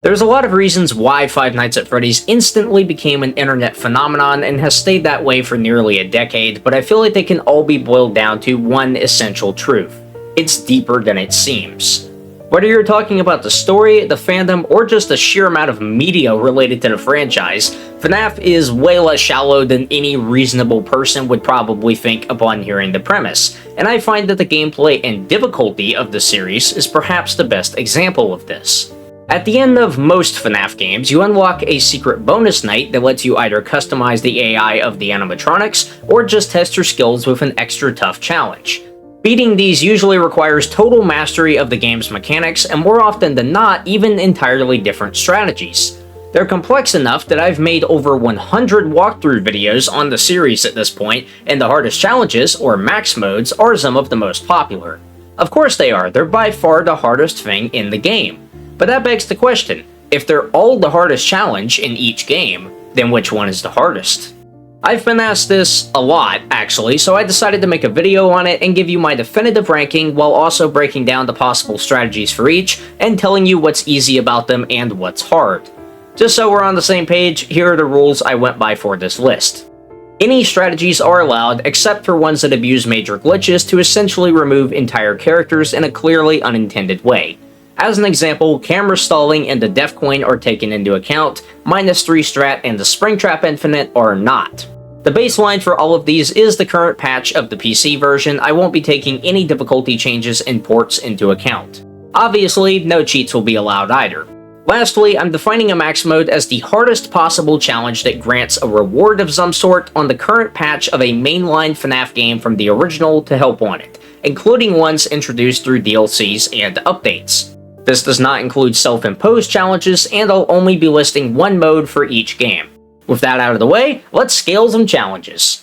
There's a lot of reasons why Five Nights at Freddy's instantly became an internet phenomenon and has stayed that way for nearly a decade, but I feel like they can all be boiled down to one essential truth. It's deeper than it seems. Whether you're talking about the story, the fandom, or just the sheer amount of media related to the franchise, FNaF is way less shallow than any reasonable person would probably think upon hearing the premise, and I find that the gameplay and difficulty of the series is perhaps the best example of this. At the end of most FNaF games, you unlock a secret bonus night that lets you either customize the AI of the animatronics, or just test your skills with an extra tough challenge. Beating these usually requires total mastery of the game's mechanics, and more often than not, even entirely different strategies. They're complex enough that I've made over 100 walkthrough videos on the series at this point, and the hardest challenges, or max modes, are some of the most popular. Of course they are, they're by far the hardest thing in the game. But that begs the question, if they're all the hardest challenge in each game, then which one is the hardest? I've been asked this a lot, actually, so I decided to make a video on it and give you my definitive ranking while also breaking down the possible strategies for each and telling you what's easy about them and what's hard. Just so we're on the same page, here are the rules I went by for this list. Any strategies are allowed except for ones that abuse major glitches to essentially remove entire characters in a clearly unintended way. As an example, camera stalling and the death coin are taken into account, -3 strat and the Springtrap Infinite are not. The baseline for all of these is the current patch of the PC version. I won't be taking any difficulty changes and ports into account. Obviously, no cheats will be allowed either. Lastly, I'm defining a max mode as the hardest possible challenge that grants a reward of some sort on the current patch of a mainline FNaF game from the original to help on it, including ones introduced through DLCs and updates. This does not include self-imposed challenges, and I'll only be listing one mode for each game. With that out of the way, let's scale some challenges.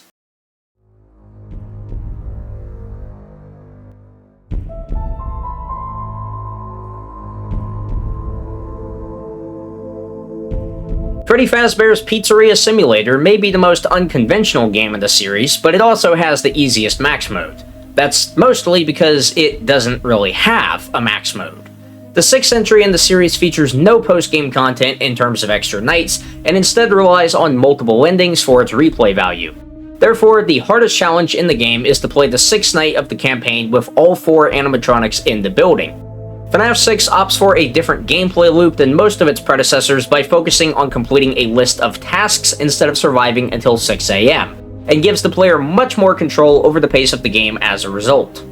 Freddy Fazbear's Pizzeria Simulator may be the most unconventional game in the series, but it also has the easiest max mode. That's mostly because it doesn't really have a max mode. The 6th entry in the series features no post-game content in terms of extra nights, and instead relies on multiple endings for its replay value. Therefore, the hardest challenge in the game is to play the 6th night of the campaign with all 4 animatronics in the building. FNaF 6 opts for a different gameplay loop than most of its predecessors by focusing on completing a list of tasks instead of surviving until 6 AM, and gives the player much more control over the pace of the game as a result.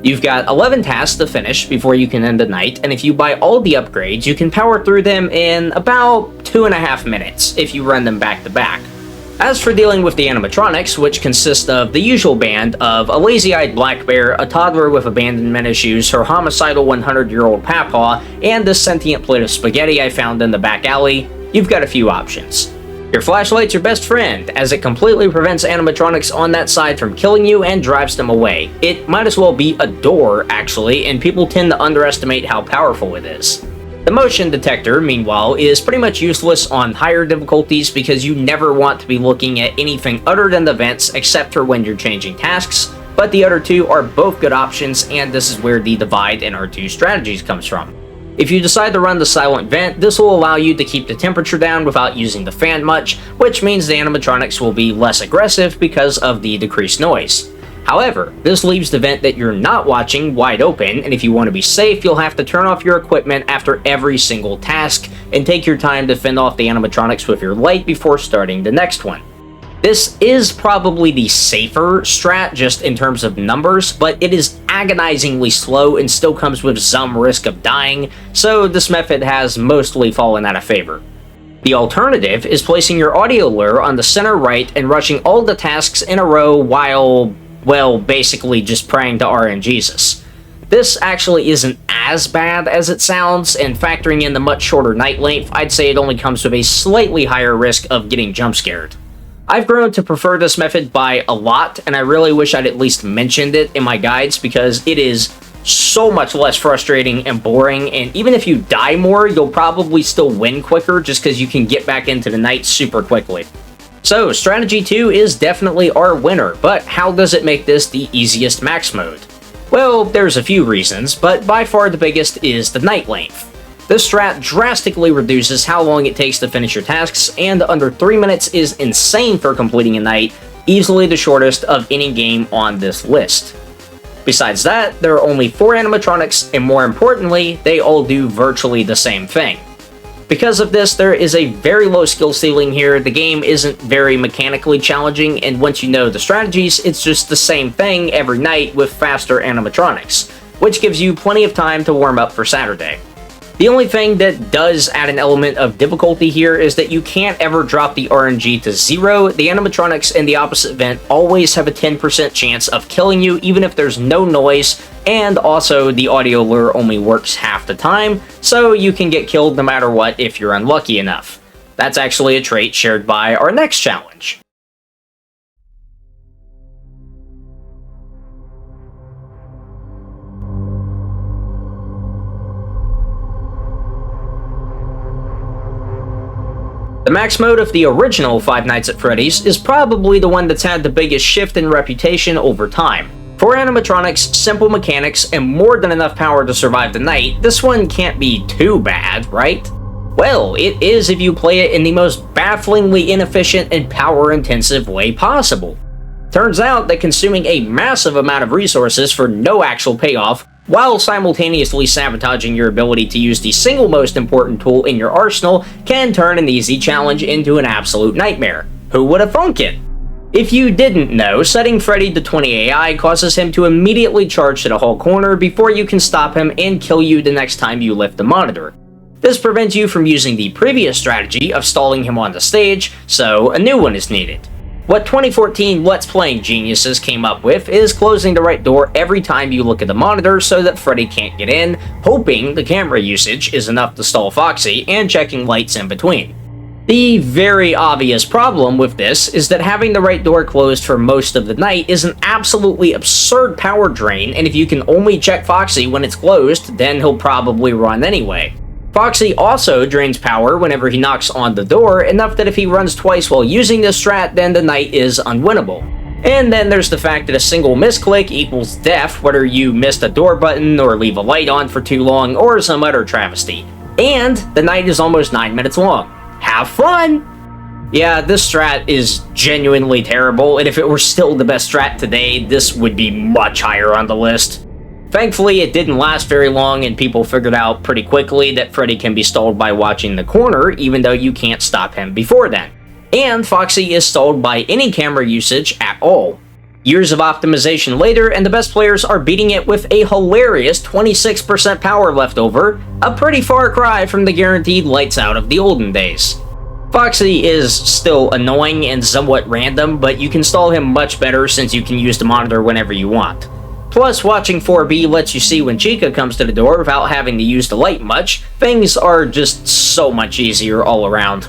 You've got 11 tasks to finish before you can end the night, and if you buy all the upgrades, you can power through them in about 2.5 minutes if you run them back to back. As for dealing with the animatronics, which consist of the usual band of a lazy-eyed black bear, a toddler with abandonment issues, her homicidal 100-year-old papaw, and the sentient plate of spaghetti I found in the back alley, you've got a few options. Your flashlight's your best friend, as it completely prevents animatronics on that side from killing you and drives them away. It might as well be a door, actually, and people tend to underestimate how powerful it is. The motion detector, meanwhile, is pretty much useless on higher difficulties because you never want to be looking at anything other than the vents except for when you're changing tasks, but the other two are both good options, and this is where the divide in our two strategies comes from. If you decide to run the silent vent, this will allow you to keep the temperature down without using the fan much, which means the animatronics will be less aggressive because of the decreased noise. However, this leaves the vent that you're not watching wide open, and if you want to be safe, you'll have to turn off your equipment after every single task, and take your time to fend off the animatronics with your light before starting the next one. This is probably the safer strat just in terms of numbers, but it is agonizingly slow and still comes with some risk of dying, so this method has mostly fallen out of favor. The alternative is placing your audio lure on the center right and rushing all the tasks in a row while, well, basically just praying to RNGesus. This actually isn't as bad as it sounds, and factoring in the much shorter night length, I'd say it only comes with a slightly higher risk of getting jump scared. I've grown to prefer this method by a lot, and I really wish I'd at least mentioned it in my guides because it is so much less frustrating and boring, and even if you die more, you'll probably still win quicker just because you can get back into the night super quickly. So, strategy 2 is definitely our winner, but how does it make this the easiest max mode? Well, there's a few reasons, but by far the biggest is the night length. This strat drastically reduces how long it takes to finish your tasks, and under 3 minutes is insane for completing a night, easily the shortest of any game on this list. Besides that, there are only 4 animatronics, and more importantly, they all do virtually the same thing. Because of this, there is a very low skill ceiling here, the game isn't very mechanically challenging, and once you know the strategies, it's just the same thing every night with faster animatronics, which gives you plenty of time to warm up for Saturday. The only thing that does add an element of difficulty here is that you can't ever drop the RNG to 0. The animatronics in the opposite vent always have a 10% chance of killing you even if there's no noise, and also the audio lure only works half the time, so you can get killed no matter what if you're unlucky enough. That's actually a trait shared by our next challenge. The max mode of the original Five Nights at Freddy's is probably the one that's had the biggest shift in reputation over time. For animatronics, simple mechanics, and more than enough power to survive the night, this one can't be too bad, right? Well, it is if you play it in the most bafflingly inefficient and power-intensive way possible. Turns out that consuming a massive amount of resources for no actual payoff, while simultaneously sabotaging your ability to use the single most important tool in your arsenal, can turn an easy challenge into an absolute nightmare. Who would have thunk it? If you didn't know, setting Freddy to 20 AI causes him to immediately charge to the whole corner before you can stop him and kill you the next time you lift the monitor. This prevents you from using the previous strategy of stalling him on the stage, so a new one is needed. What 2014 Let's Playing geniuses came up with is closing the right door every time you look at the monitor so that Freddy can't get in, hoping the camera usage is enough to stall Foxy, and checking lights in between. The very obvious problem with this is that having the right door closed for most of the night is an absolutely absurd power drain, and if you can only check Foxy when it's closed, then he'll probably run anyway. Foxy also drains power whenever he knocks on the door, enough that if he runs twice while using this strat, then the night is unwinnable. And then there's the fact that a single misclick equals death, whether you missed a door button or leave a light on for too long or some other travesty. And the night is almost 9 minutes long. Have fun! Yeah, this strat is genuinely terrible, and if it were still the best strat today, this would be much higher on the list. Thankfully, it didn't last very long, and people figured out pretty quickly that Freddy can be stalled by watching the corner, even though you can't stop him before then. And Foxy is stalled by any camera usage at all. Years of optimization later, and the best players are beating it with a hilarious 26% power left over, a pretty far cry from the guaranteed lights out of the olden days. Foxy is still annoying and somewhat random, but you can stall him much better since you can use the monitor whenever you want. Plus, watching 4B lets you see when Chica comes to the door without having to use the light much. Things are just so much easier all around.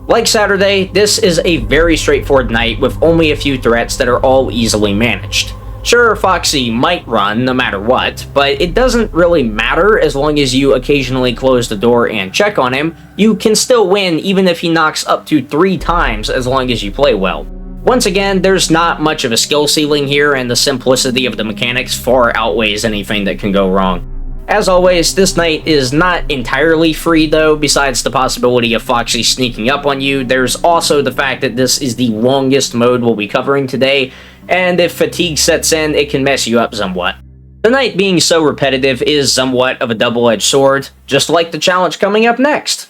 Like Saturday, this is a very straightforward night with only a few threats that are all easily managed. Sure, Foxy might run no matter what, but it doesn't really matter as long as you occasionally close the door and check on him. You can still win even if he knocks up to 3 times as long as you play well. Once again, there's not much of a skill ceiling here, and the simplicity of the mechanics far outweighs anything that can go wrong. As always, this night is not entirely free though. Besides the possibility of Foxy sneaking up on you, there's also the fact that this is the longest mode we'll be covering today, and if fatigue sets in, it can mess you up somewhat. The night being so repetitive is somewhat of a double-edged sword, just like the challenge coming up next.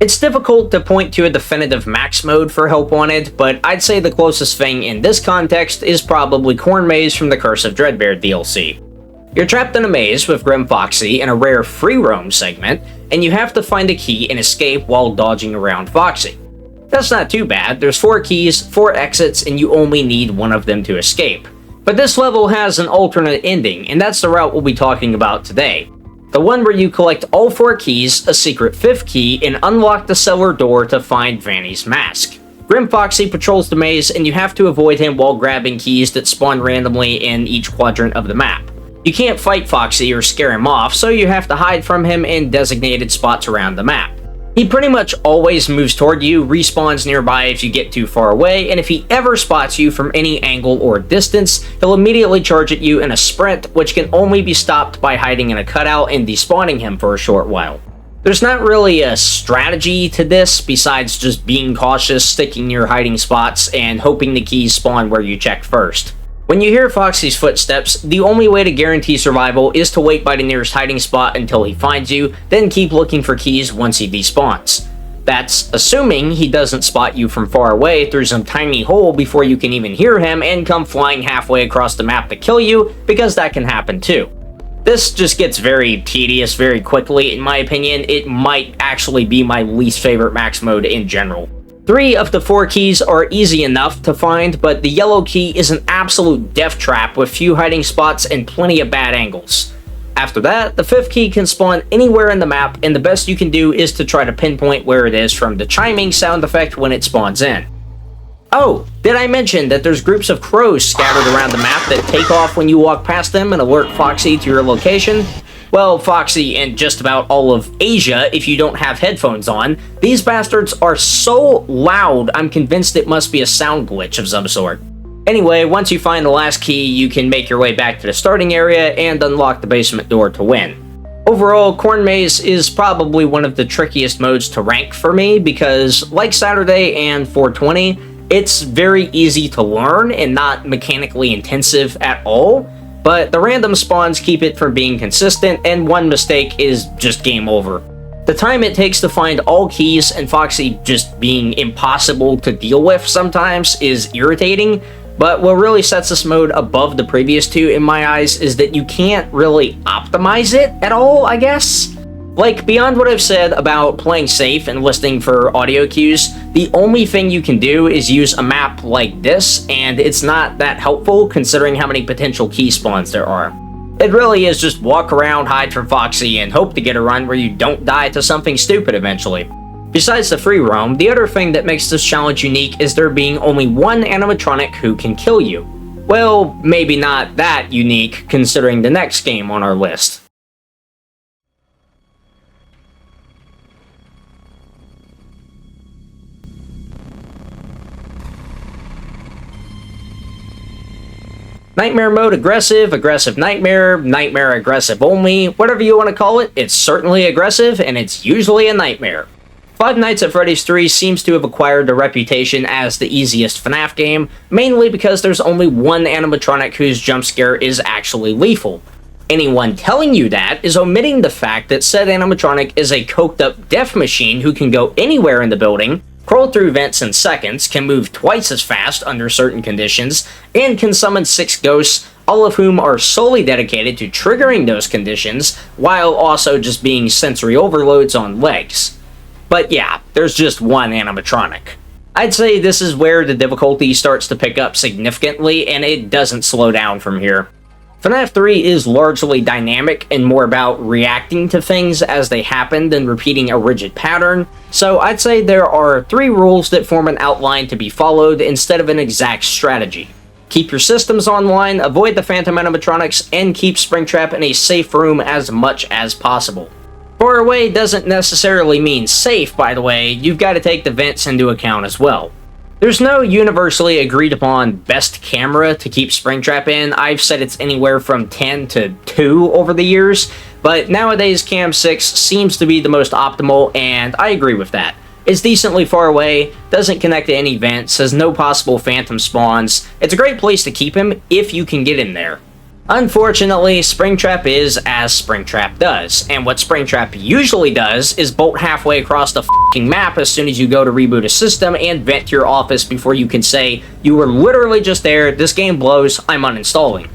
It's difficult to point to a definitive max mode for Help Wanted, but I'd say the closest thing in this context is probably Corn Maze from the Curse of Dreadbear DLC. You're trapped in a maze with Grim Foxy in a rare free roam segment, and you have to find a key and escape while dodging around Foxy. That's not too bad, there's 4 keys, 4 exits, and you only need one of them to escape. But this level has an alternate ending, and that's the route we'll be talking about today. The one where you collect all 4 keys, a secret 5th key, and unlock the cellar door to find Vanny's mask. Grim Foxy patrols the maze, and you have to avoid him while grabbing keys that spawn randomly in each quadrant of the map. You can't fight Foxy or scare him off, so you have to hide from him in designated spots around the map. He pretty much always moves toward you, respawns nearby if you get too far away, and if he ever spots you from any angle or distance, he'll immediately charge at you in a sprint, which can only be stopped by hiding in a cutout and despawning him for a short while. There's not really a strategy to this besides just being cautious, sticking near hiding spots, and hoping the keys spawn where you checked first. When you hear Foxy's footsteps, the only way to guarantee survival is to wait by the nearest hiding spot until he finds you, then keep looking for keys once he despawns. That's assuming he doesn't spot you from far away through some tiny hole before you can even hear him and come flying halfway across the map to kill you, because that can happen too. This just gets very tedious very quickly. In my opinion, it might actually be my least favorite max mode in general. 3 of the 4 keys are easy enough to find, but the yellow key is an absolute death trap with few hiding spots and plenty of bad angles. After that, the 5th key can spawn anywhere in the map, and the best you can do is to try to pinpoint where it is from the chiming sound effect when it spawns in. Oh, did I mention that there's groups of crows scattered around the map that take off when you walk past them and alert Foxy to your location? Well, Foxy and just about all of Asia if you don't have headphones on. These bastards are so loud, I'm convinced it must be a sound glitch of some sort. Anyway, once you find the last key, you can make your way back to the starting area and unlock the basement door to win. Overall, Corn Maze is probably one of the trickiest modes to rank for me because, like Saturday and 420, it's very easy to learn and not mechanically intensive at all, but the random spawns keep it from being consistent, and one mistake is just game over. The time it takes to find all keys and Foxy just being impossible to deal with sometimes is irritating, but what really sets this mode above the previous 2 in my eyes is that you can't really optimize it at all, I guess? Like, beyond what I've said about playing safe and listening for audio cues, the only thing you can do is use a map like this, and it's not that helpful considering how many potential key spawns there are. It really is just walk around, hide from Foxy, and hope to get a run where you don't die to something stupid eventually. Besides the free roam, the other thing that makes this challenge unique is there being only one animatronic who can kill you. Well, maybe not that unique considering the next game on our list. Nightmare mode aggressive, aggressive nightmare, nightmare aggressive only, whatever you want to call it, it's certainly aggressive and it's usually a nightmare. Five Nights at Freddy's 3 seems to have acquired a reputation as the easiest FNaF game, mainly because there's only one animatronic whose jump scare is actually lethal. Anyone telling you that is omitting the fact that said animatronic is a coked up death machine who can go anywhere in the building, crawl through vents in seconds, can move twice as fast under certain conditions, and can summon 6 ghosts, all of whom are solely dedicated to triggering those conditions, while also just being sensory overloads on legs. But yeah, there's just one animatronic. I'd say this is where the difficulty starts to pick up significantly, and it doesn't slow down from here. FNaF 3 is largely dynamic and more about reacting to things as they happen than repeating a rigid pattern, so I'd say there are 3 rules that form an outline to be followed instead of an exact strategy. Keep your systems online, avoid the phantom animatronics, and keep Springtrap in a safe room as much as possible. Far away doesn't necessarily mean safe, by the way, you've got to take the vents into account as well. There's no universally agreed upon best camera to keep Springtrap in. I've said it's anywhere from 10 to 2 over the years, but nowadays Cam 6 seems to be the most optimal, and I agree with that. It's decently far away, doesn't connect to any vents, has no possible phantom spawns. It's a great place to keep him if you can get in there. Unfortunately, Springtrap is as Springtrap does, and what Springtrap usually does is bolt halfway across the f***ing map as soon as you go to reboot a system and vent to your office before you can say, you were literally just there, this game blows, I'm uninstalling.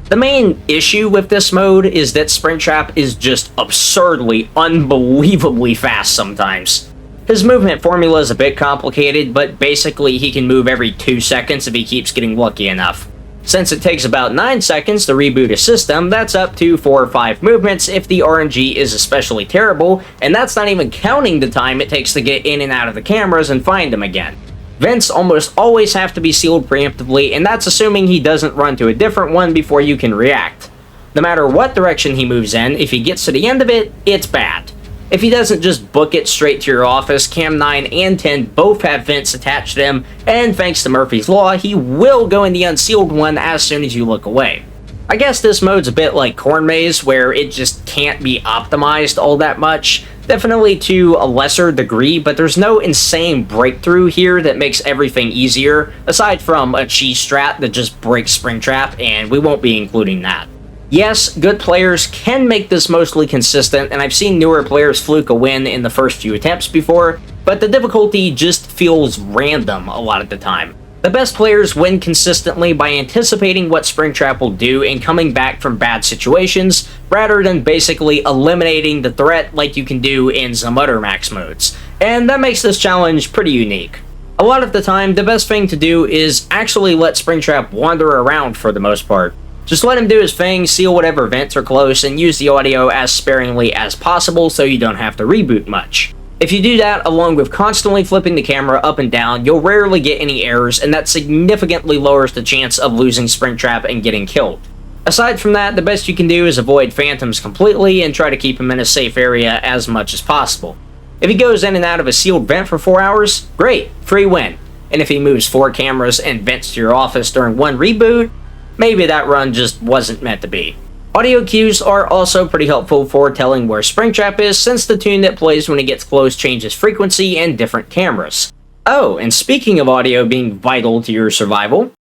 The main issue with this mode is that Springtrap is just absurdly, unbelievably fast sometimes. His movement formula is a bit complicated, but basically he can move every 2 seconds if he keeps getting lucky enough. Since it takes about 9 seconds to reboot a system, that's up to 4 or 5 movements if the RNG is especially terrible, and that's not even counting the time it takes to get in and out of the cameras and find them again. Vents almost always have to be sealed preemptively, and that's assuming he doesn't run to a different one before you can react. No matter what direction he moves in, if he gets to the end of it, it's bad. If he doesn't just book it straight to your office, Cam 9 and 10 both have vents attached to them, and thanks to Murphy's Law, he will go in the unsealed one as soon as you look away. I guess this mode's a bit like Corn Maze, where it just can't be optimized all that much. Definitely to a lesser degree, but there's no insane breakthrough here that makes everything easier, aside from a cheese strat that just breaks Springtrap, and we won't be including that. Yes, good players can make this mostly consistent, and I've seen newer players fluke a win in the first few attempts before, but the difficulty just feels random a lot of the time. The best players win consistently by anticipating what Springtrap will do and coming back from bad situations, rather than basically eliminating the threat like you can do in some other max modes. And that makes this challenge pretty unique. A lot of the time, the best thing to do is actually let Springtrap wander around for the most part. Just let him do his thing, seal whatever vents are close, and use the audio as sparingly as possible so you don't have to reboot much. If you do that, along with constantly flipping the camera up and down, you'll rarely get any errors, and that significantly lowers the chance of losing Springtrap and getting killed. Aside from that, the best you can do is avoid phantoms completely and try to keep him in a safe area as much as possible. If he goes in and out of a sealed vent for 4 hours, great, free win. And if he moves 4 cameras and vents to your office during one reboot, maybe that run just wasn't meant to be. Audio cues are also pretty helpful for telling where Springtrap is, since the tune that plays when he gets close changes frequency and different cameras. Oh, and speaking of audio being vital to your survival,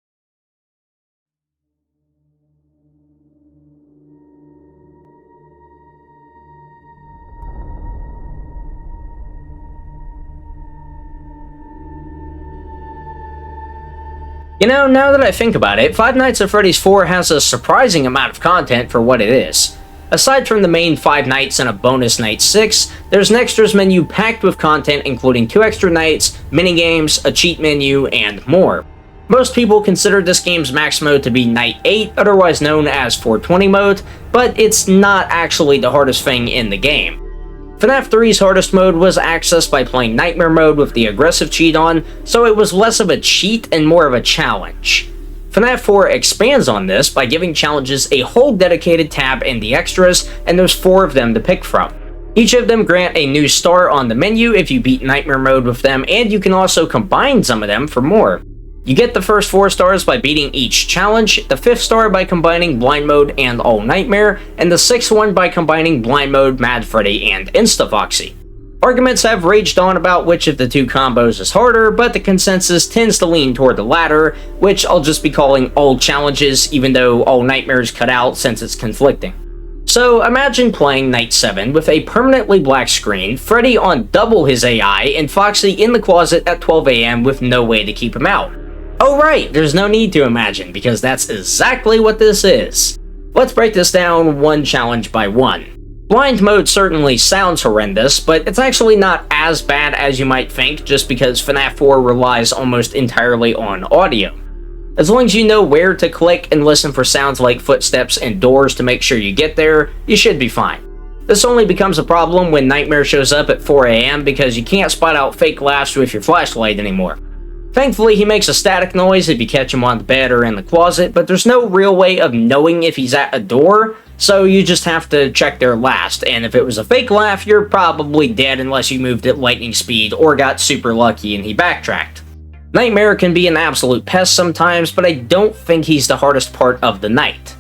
you know, now that I think about it, Five Nights at Freddy's 4 has a surprising amount of content for what it is. Aside from the main 5 nights and a bonus night 6, there's an extras menu packed with content including 2 extra nights, minigames, a cheat menu, and more. Most people consider this game's max mode to be Night 8, otherwise known as 420 mode, but it's not actually the hardest thing in the game. FNaF 3's hardest mode was accessed by playing Nightmare mode with the aggressive cheat on, so it was less of a cheat and more of a challenge. FNaF 4 expands on this by giving challenges a whole dedicated tab in the extras, and there's 4 of them to pick from. Each of them grant a new star on the menu if you beat Nightmare mode with them, and you can also combine some of them for more. You get the first 4 stars by beating each challenge, the 5th star by combining Blind Mode and All Nightmare, and the 6th one by combining Blind Mode, Mad Freddy, and Insta-Foxy. Arguments have raged on about which of the 2 combos is harder, but the consensus tends to lean toward the latter, which I'll just be calling All Challenges, even though All Nightmare is cut out since it's conflicting. So imagine playing Night 7 with a permanently black screen, Freddy on double his AI, and Foxy in the closet at 12 AM with no way to keep him out. Oh right, there's no need to imagine, because that's exactly what this is. Let's break this down one challenge by one. Blind mode certainly sounds horrendous, but it's actually not as bad as you might think just because FNaF 4 relies almost entirely on audio. As long as you know where to click and listen for sounds like footsteps and doors to make sure you get there, you should be fine. This only becomes a problem when Nightmare shows up at 4 AM because you can't spot out fake laughs with your flashlight anymore. Thankfully, he makes a static noise if you catch him on the bed or in the closet, but there's no real way of knowing if he's at a door, so you just have to check there last, and if it was a fake laugh, you're probably dead unless you moved at lightning speed or got super lucky and he backtracked. Nightmare can be an absolute pest sometimes, but I don't think he's the hardest part of the night.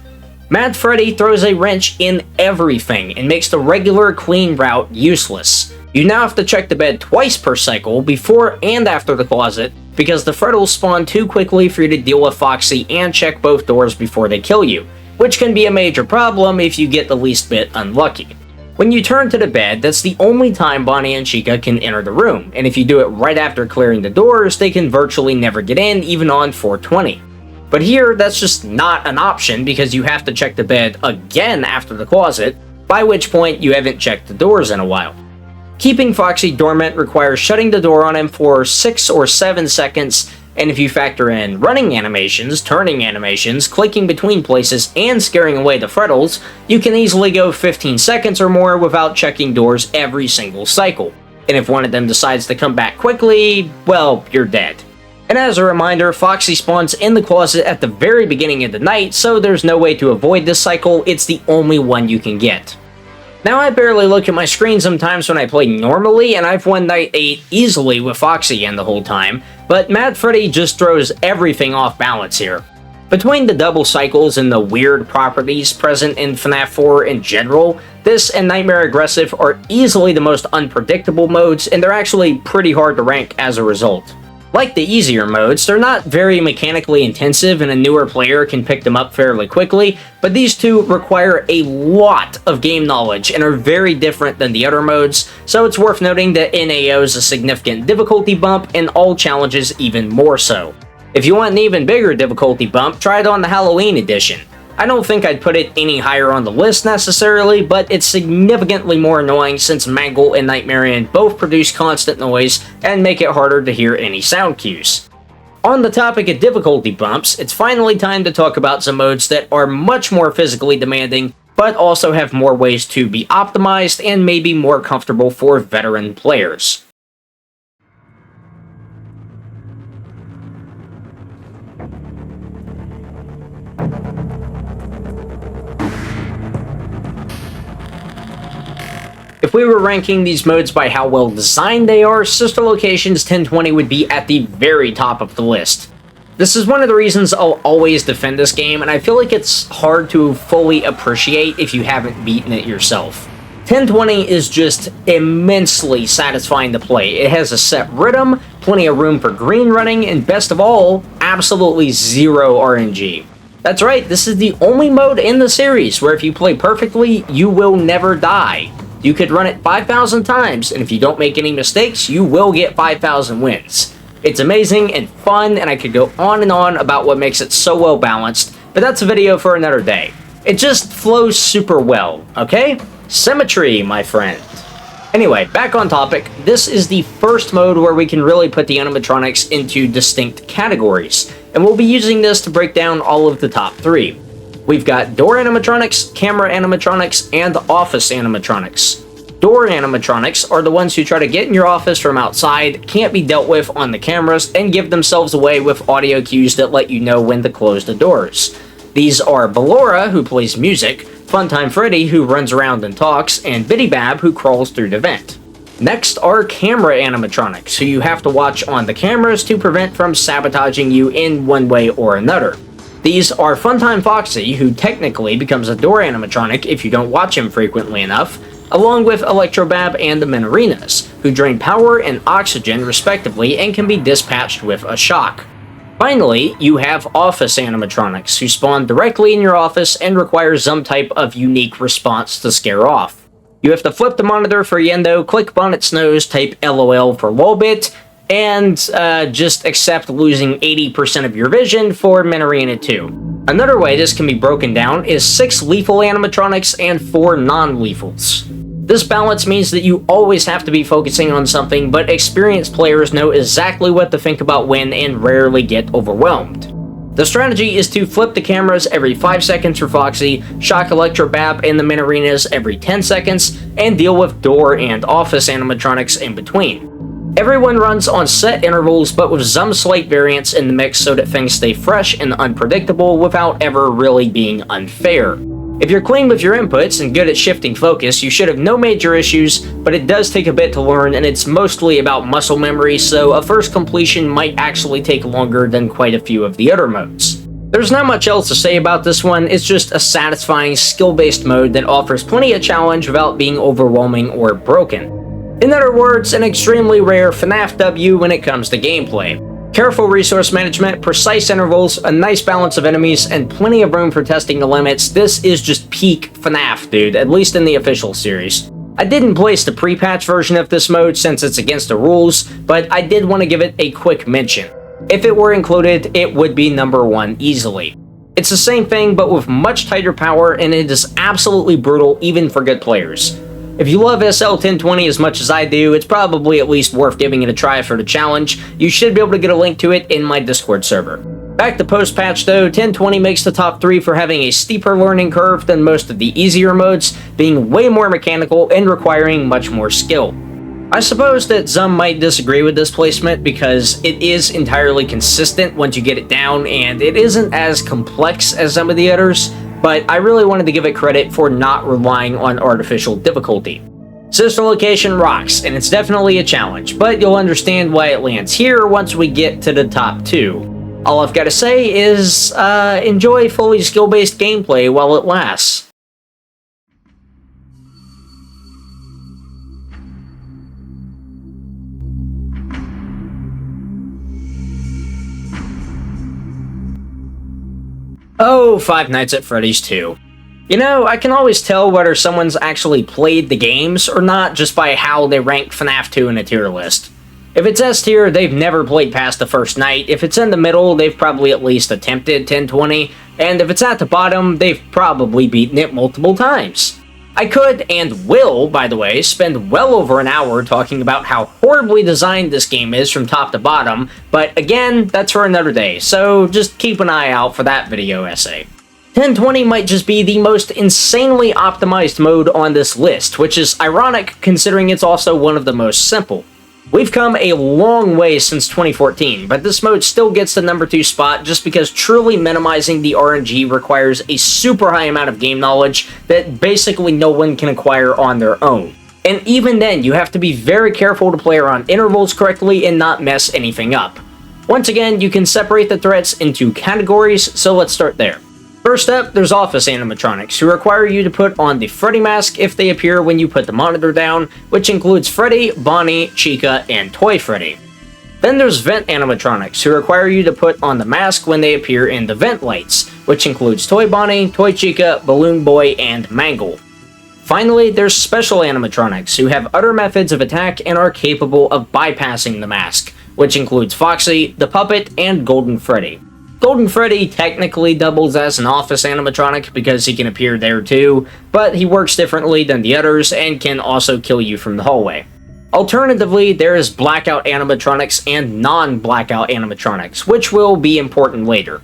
Mad Freddy throws a wrench in everything and makes the regular clean route useless. You now have to check the bed twice per cycle, before and after the closet, because the Fred will spawn too quickly for you to deal with Foxy and check both doors before they kill you, which can be a major problem if you get the least bit unlucky. When you turn to the bed, that's the only time Bonnie and Chica can enter the room, and if you do it right after clearing the doors, they can virtually never get in, even on 420. But here, that's just not an option because you have to check the bed again after the closet, by which point you haven't checked the doors in a while. Keeping Foxy dormant requires shutting the door on him for 6 or 7 seconds, and if you factor in running animations, turning animations, clicking between places, and scaring away the Freddles, you can easily go 15 seconds or more without checking doors every single cycle. And if one of them decides to come back quickly, well, you're dead. And as a reminder, Foxy spawns in the closet at the very beginning of the night, so there's no way to avoid this cycle, it's the only one you can get. Now, I barely look at my screen sometimes when I play normally, and I've won Night 8 easily with Foxy in the whole time, but Mad Freddy just throws everything off balance here. Between the double cycles and the weird properties present in FNaF 4 in general, this and Nightmare Aggressive are easily the most unpredictable modes, and they're actually pretty hard to rank as a result. Like the easier modes, they're not very mechanically intensive and a newer player can pick them up fairly quickly, but these two require a lot of game knowledge and are very different than the other modes, so it's worth noting that NAO is a significant difficulty bump and all challenges even more so. If you want an even bigger difficulty bump, try it on the Halloween edition. I don't think I'd put it any higher on the list necessarily, but it's significantly more annoying since Mangle and Nightmarian both produce constant noise and make it harder to hear any sound cues. On the topic of difficulty bumps, it's finally time to talk about some modes that are much more physically demanding, but also have more ways to be optimized and maybe more comfortable for veteran players. If we were ranking these modes by how well designed they are, Sister Location's 1020 would be at the very top of the list. This is one of the reasons I'll always defend this game, and I feel like it's hard to fully appreciate if you haven't beaten it yourself. 1020 is just immensely satisfying to play. It has a set rhythm, plenty of room for green running, and best of all, absolutely zero RNG. That's right, this is the only mode in the series where if you play perfectly, you will never die. You could run it 5,000 times, and if you don't make any mistakes, you will get 5,000 wins. It's amazing and fun, and I could go on and on about what makes it so well balanced, but that's a video for another day. It just flows super well, okay? Symmetry, my friend. Anyway, back on topic, this is the first mode where we can really put the animatronics into distinct categories, and we'll be using this to break down all of the top 3. We've got door animatronics, camera animatronics, and office animatronics. Door animatronics are the ones who try to get in your office from outside, can't be dealt with on the cameras, and give themselves away with audio cues that let you know when to close the doors. These are Ballora, who plays music, Funtime Freddy, who runs around and talks, and Bidybab, who crawls through the vent. Next are camera animatronics, who you have to watch on the cameras to prevent from sabotaging you in one way or another. These are Funtime Foxy, who technically becomes a door animatronic if you don't watch him frequently enough, along with Electrobab and the Minarinas, who drain power and oxygen respectively and can be dispatched with a shock. Finally, you have office animatronics, who spawn directly in your office and require some type of unique response to scare off. You have to flip the monitor for Yendo, click Bonnet's nose, type LOL for Lolbit, and just accept losing 80% of your vision for Minarina 2. Another way this can be broken down is 6 lethal animatronics and 4 non-lethals. This balance means that you always have to be focusing on something, but experienced players know exactly what to think about when and rarely get overwhelmed. The strategy is to flip the cameras every 5 seconds for Foxy, shock Electrobab and the Minarinas every 10 seconds, and deal with door and office animatronics in between. Everyone runs on set intervals, but with some slight variance in the mix so that things stay fresh and unpredictable without ever really being unfair. If you're clean with your inputs and good at shifting focus, you should have no major issues, but it does take a bit to learn and it's mostly about muscle memory, so a first completion might actually take longer than quite a few of the other modes. There's not much else to say about this one, it's just a satisfying skill-based mode that offers plenty of challenge without being overwhelming or broken. In other words, an extremely rare FNaF W when it comes to gameplay. Careful resource management, precise intervals, a nice balance of enemies, and plenty of room for testing the limits. This is just peak FNaF, dude, at least in the official series. I didn't place the pre-patch version of this mode since it's against the rules, but I did want to give it a quick mention. If it were included, it would be number 1 easily. It's the same thing, but with much tighter power, and it is absolutely brutal even for good players. If you love SL 1020 as much as I do, it's probably at least worth giving it a try for the challenge. You should be able to get a link to it in my Discord server. Back to post-patch though, 1020 makes the top 3 for having a steeper learning curve than most of the easier modes, being way more mechanical and requiring much more skill. I suppose that some might disagree with this placement because it is entirely consistent once you get it down, and it isn't as complex as some of the others, but I really wanted to give it credit for not relying on artificial difficulty. Sister location rocks, and it's definitely a challenge, but you'll understand why it lands here once we get to the top 2. All I've got to say is, enjoy fully skill-based gameplay while it lasts. Oh, Five Nights at Freddy's 2. You know, I can always tell whether someone's actually played the games or not just by how they rank FNaF 2 in a tier list. If it's S tier, they've never played past the first night. If it's in the middle, they've probably at least attempted 1020. And if it's at the bottom, they've probably beaten it multiple times. I could, and will, by the way, spend well over an hour talking about how horribly designed this game is from top to bottom, but again, that's for another day, so just keep an eye out for that video essay. 1020 might just be the most insanely optimized mode on this list, which is ironic considering it's also one of the most simple. We've come a long way since 2014, but this mode still gets the number 2 spot just because truly minimizing the RNG requires a super high amount of game knowledge that basically no one can acquire on their own. And even then, you have to be very careful to play around intervals correctly and not mess anything up. Once again, you can separate the threats into categories, so let's start there. First up, there's office animatronics, who require you to put on the Freddy mask if they appear when you put the monitor down, which includes Freddy, Bonnie, Chica, and Toy Freddy. Then there's vent animatronics, who require you to put on the mask when they appear in the vent lights, which includes Toy Bonnie, Toy Chica, Balloon Boy, and Mangle. Finally, there's special animatronics, who have other methods of attack and are capable of bypassing the mask, which includes Foxy, the Puppet, and Golden Freddy. Golden Freddy technically doubles as an office animatronic because he can appear there too, but he works differently than the others and can also kill you from the hallway. Alternatively, there is blackout animatronics and non-blackout animatronics, which will be important later.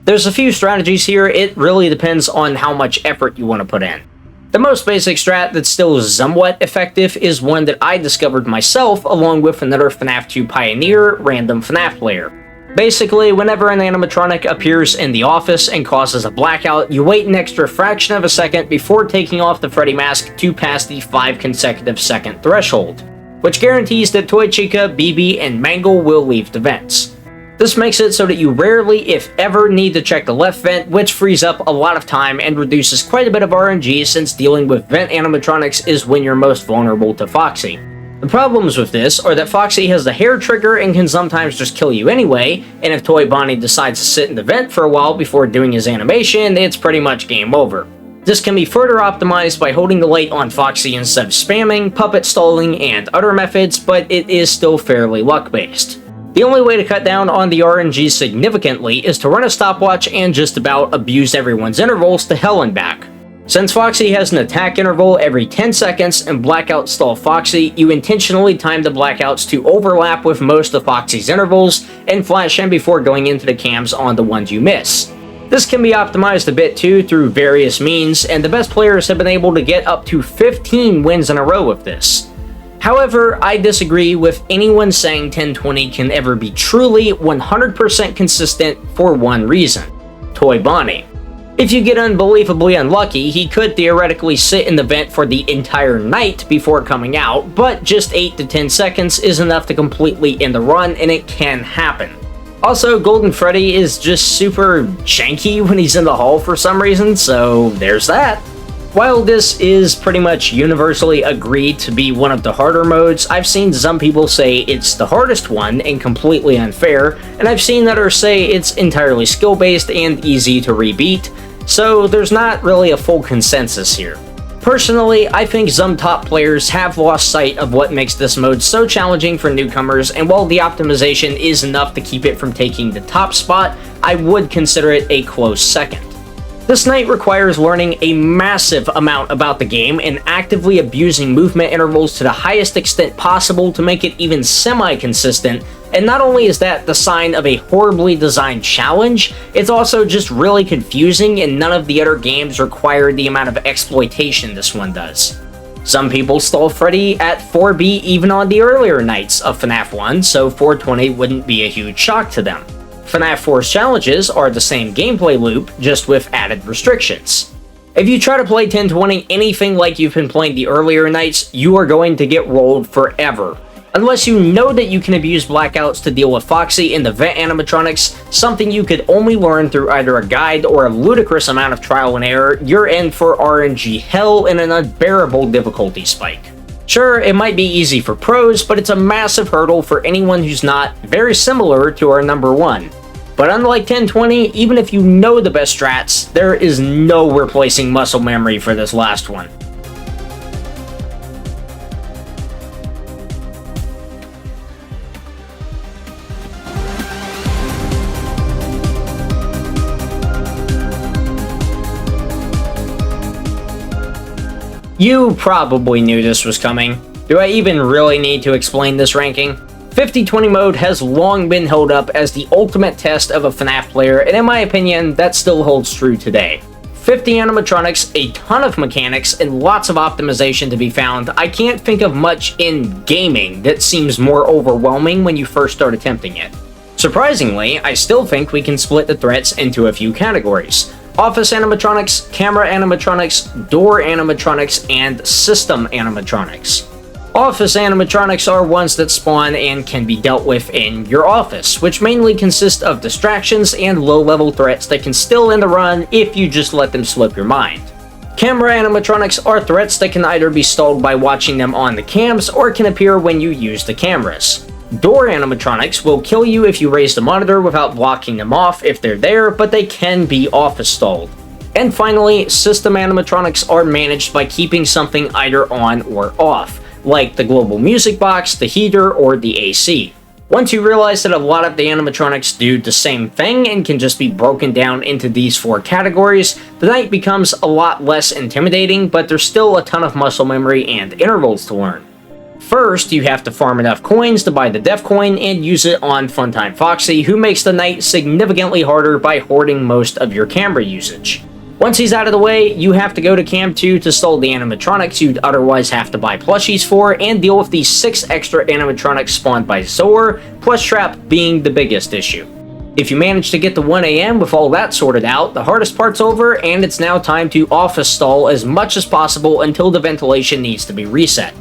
There's a few strategies here, it really depends on how much effort you want to put in. The most basic strat that's still somewhat effective is one that I discovered myself along with another FNaF 2 pioneer, Random FNaF Player. Basically, whenever an animatronic appears in the office and causes a blackout, you wait an extra fraction of a second before taking off the Freddy mask to pass the 5 consecutive second threshold, which guarantees that Toy Chica, BB, and Mangle will leave the vents. This makes it so that you rarely, if ever, need to check the left vent, which frees up a lot of time and reduces quite a bit of RNG since dealing with vent animatronics is when you're most vulnerable to Foxy. The problems with this are that Foxy has the hair trigger and can sometimes just kill you anyway, and if Toy Bonnie decides to sit in the vent for a while before doing his animation, it's pretty much game over. This can be further optimized by holding the light on Foxy instead of spamming, puppet stalling, and other methods, but it is still fairly luck-based. The only way to cut down on the RNG significantly is to run a stopwatch and just about abuse everyone's intervals to hell and back. Since Foxy has an attack interval every 10 seconds and blackout stall Foxy, you intentionally time the blackouts to overlap with most of Foxy's intervals and flash in before going into the cams on the ones you miss. This can be optimized a bit too through various means, and the best players have been able to get up to 15 wins in a row with this. However, I disagree with anyone saying 1020 can ever be truly 100% consistent for one reason: Toy Bonnie. If you get unbelievably unlucky, he could theoretically sit in the vent for the entire night before coming out, but just 8 to 10 seconds is enough to completely end the run, and it can happen. Also, Golden Freddy is just super janky when he's in the hall for some reason, so there's that. While this is pretty much universally agreed to be one of the harder modes, I've seen some people say it's the hardest one and completely unfair, and I've seen others say it's entirely skill-based and easy to rebeat, so there's not really a full consensus here. Personally, I think some top players have lost sight of what makes this mode so challenging for newcomers, and while the optimization is enough to keep it from taking the top spot, I would consider it a close second. This night requires learning a massive amount about the game and actively abusing movement intervals to the highest extent possible to make it even semi-consistent, and not only is that the sign of a horribly designed challenge, it's also just really confusing and none of the other games require the amount of exploitation this one does. Some people stole Freddy at 4B even on the earlier nights of FNaF 1, so 420 wouldn't be a huge shock to them. FNaF 4's challenges are the same gameplay loop, just with added restrictions. If you try to play 1020 anything like you've been playing the earlier nights, you are going to get rolled forever. Unless you know that you can abuse blackouts to deal with Foxy in the vent animatronics, something you could only learn through either a guide or a ludicrous amount of trial and error, you're in for RNG hell and an unbearable difficulty spike. Sure, it might be easy for pros, but it's a massive hurdle for anyone who's not, very similar to our number 1. But unlike 1020, even if you know the best strats, there is no replacing muscle memory for this last one. You probably knew this was coming. Do I even really need to explain this ranking? 50-20 mode has long been held up as the ultimate test of a FNaF player, and in my opinion, that still holds true today. 50 animatronics, a ton of mechanics, and lots of optimization to be found. I can't think of much in gaming that seems more overwhelming when you first start attempting it. Surprisingly, I still think we can split the threats into a few categories. Office animatronics, camera animatronics, door animatronics, and system animatronics. Office animatronics are ones that spawn and can be dealt with in your office, which mainly consist of distractions and low-level threats that can still end the run if you just let them slip your mind. Camera animatronics are threats that can either be stalled by watching them on the cams or can appear when you use the cameras. Door animatronics will kill you if you raise the monitor without blocking them off if they're there, but they can be office stalled. And finally, system animatronics are managed by keeping something either on or off, like the global music box, the heater, or the AC. Once you realize that a lot of the animatronics do the same thing and can just be broken down into these 4 categories, the night becomes a lot less intimidating, but there's still a ton of muscle memory and intervals to learn. First, you have to farm enough coins to buy the Def Coin and use it on Funtime Foxy, who makes the night significantly harder by hoarding most of your camera usage. Once he's out of the way, you have to go to Cam 2 to stall the animatronics you'd otherwise have to buy plushies for and deal with the 6 extra animatronics spawned by Zor, plus Trap being the biggest issue. If you manage to get to 1 AM with all that sorted out, the hardest part's over and it's now time to office stall as much as possible until the ventilation needs to be reset.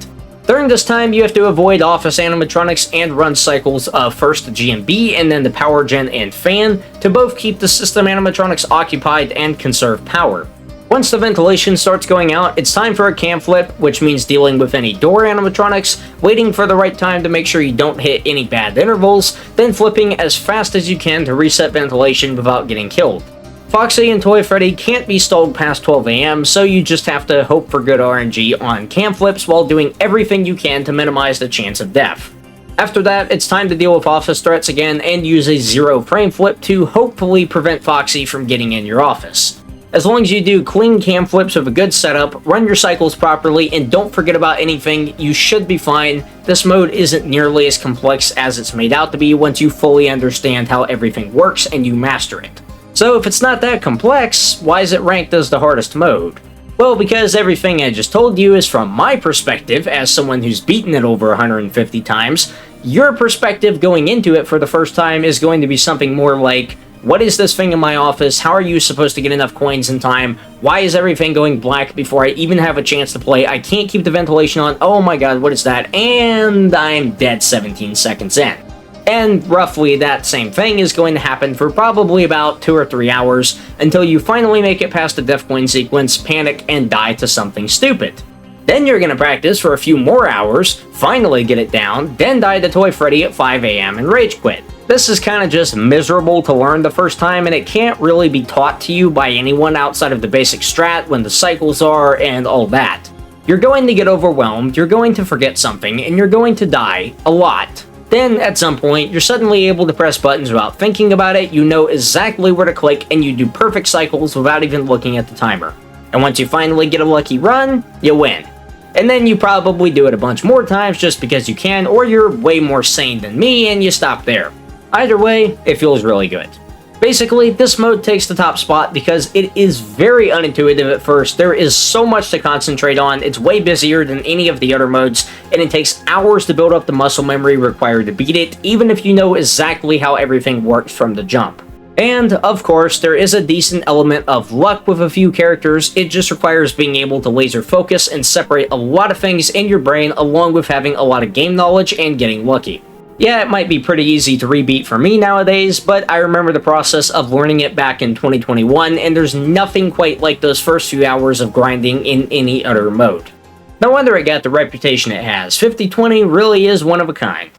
During this time, you have to avoid office animatronics and run cycles of first the GMB and then the power gen and fan to both keep the system animatronics occupied and conserve power. Once the ventilation starts going out, it's time for a cam flip, which means dealing with any door animatronics, waiting for the right time to make sure you don't hit any bad intervals, then flipping as fast as you can to reset ventilation without getting killed. Foxy and Toy Freddy can't be stalled past 12 AM, so you just have to hope for good RNG on cam flips while doing everything you can to minimize the chance of death. After that, it's time to deal with office threats again and use a 0 frame flip to hopefully prevent Foxy from getting in your office. As long as you do clean cam flips with a good setup, run your cycles properly, and don't forget about anything, you should be fine. This mode isn't nearly as complex as it's made out to be once you fully understand how everything works and you master it. So if it's not that complex, why is it ranked as the hardest mode? Well, because everything I just told you is from my perspective as someone who's beaten it over 150 times. Your perspective going into it for the first time is going to be something more like, what is this thing in my office? How are you supposed to get enough coins in time? Why is everything going black before I even have a chance to play? I can't keep the ventilation on. Oh my god, what is that? And I'm dead 17 seconds in. And roughly that same thing is going to happen for probably about 2 or 3 hours until you finally make it past the Def Coin sequence, panic, and die to something stupid. Then you're going to practice for a few more hours, finally get it down, then die to Toy Freddy at 5 AM and rage quit. This is kind of just miserable to learn the first time, and it can't really be taught to you by anyone outside of the basic strat, when the cycles are, and all that. You're going to get overwhelmed, you're going to forget something, and you're going to die a lot. Then, at some point, you're suddenly able to press buttons without thinking about it, you know exactly where to click, and you do perfect cycles without even looking at the timer. And once you finally get a lucky run, you win. And then you probably do it a bunch more times just because you can, or you're way more sane than me and you stop there. Either way, it feels really good. Basically, this mode takes the top spot because it is very unintuitive at first. There is so much to concentrate on, it's way busier than any of the other modes, and it takes hours to build up the muscle memory required to beat it, even if you know exactly how everything works from the jump. And, of course, there is a decent element of luck with a few characters. It just requires being able to laser focus and separate a lot of things in your brain, along with having a lot of game knowledge and getting lucky. Yeah, it might be pretty easy to rebeat for me nowadays, but I remember the process of learning it back in 2021, and there's nothing quite like those first few hours of grinding in any other mode. No wonder it got the reputation it has. 5020 really is one of a kind.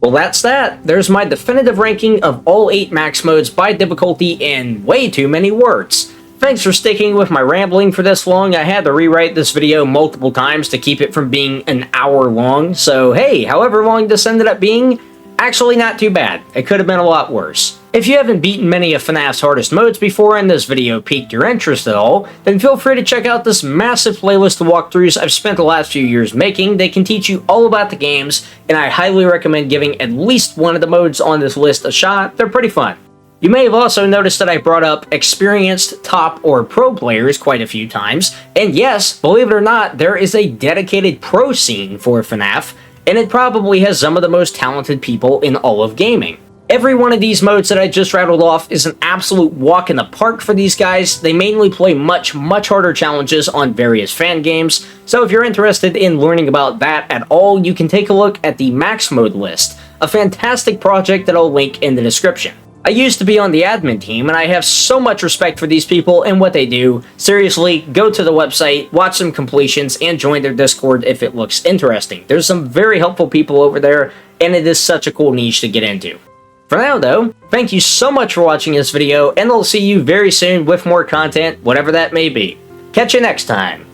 Well, that's that. There's my definitive ranking of all 8 max modes by difficulty in way too many words. Thanks for sticking with my rambling for this long. I had to rewrite this video multiple times to keep it from being an hour long, so hey, however long this ended up being, actually not too bad. It could have been a lot worse. If you haven't beaten many of FNaF's hardest modes before and this video piqued your interest at all, then feel free to check out this massive playlist of walkthroughs I've spent the last few years making. They can teach you all about the games, and I highly recommend giving at least one of the modes on this list a shot. They're pretty fun. You may have also noticed that I brought up experienced, top, or pro players quite a few times, and yes, believe it or not, there is a dedicated pro scene for FNaF, and it probably has some of the most talented people in all of gaming. Every one of these modes that I just rattled off is an absolute walk in the park for these guys. They mainly play much harder challenges on various fan games, so if you're interested in learning about that at all, you can take a look at the Max Mode list, a fantastic project that I'll link in the description. I used to be on the admin team, and I have so much respect for these people and what they do. Seriously, go to the website, watch some completions, and join their Discord if it looks interesting. There's some very helpful people over there, and it is such a cool niche to get into. For now, though, thank you so much for watching this video, and I'll see you very soon with more content, whatever that may be. Catch you next time.